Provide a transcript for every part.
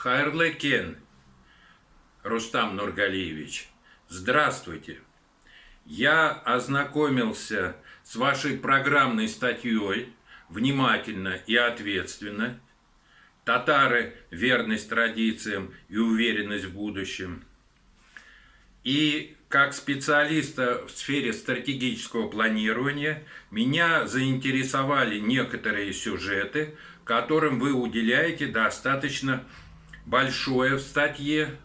Хайрлы кен, Рустам Нургалиевич, здравствуйте. Я ознакомился с вашей программной статьей внимательно и ответственно. Татары, верность традициям и уверенность в будущем. И как специалиста в сфере стратегического планирования меня заинтересовали некоторые сюжеты, которым вы уделяете достаточно большое в статье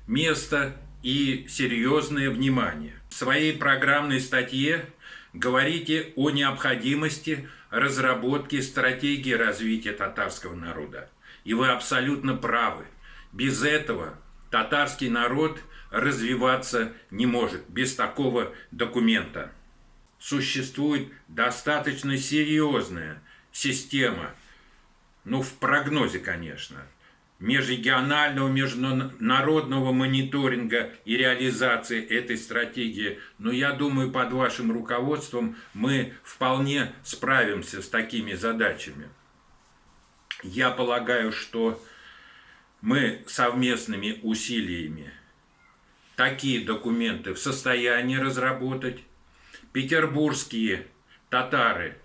место и серьезное внимание. В своей программной статье говорите о необходимости разработки стратегии развития татарского народа. И вы абсолютно правы. Без этого татарский народ развиваться не может, без такого документа. Существует достаточно серьезная система, в прогнозе, конечно, межрегионального, международного мониторинга и реализации этой стратегии. Но я думаю, под вашим руководством мы вполне справимся с такими задачами. Я полагаю, что мы совместными усилиями такие документы в состоянии разработать. Петербургские татары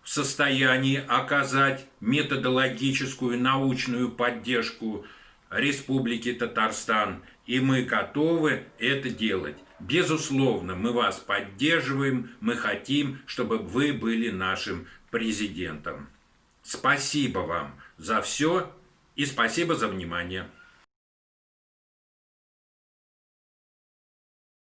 в состоянии оказать методологическую научную поддержку Республике Татарстан, и мы готовы это делать. Безусловно, мы вас поддерживаем, мы хотим, чтобы вы были нашим президентом. Спасибо вам за все и спасибо за внимание.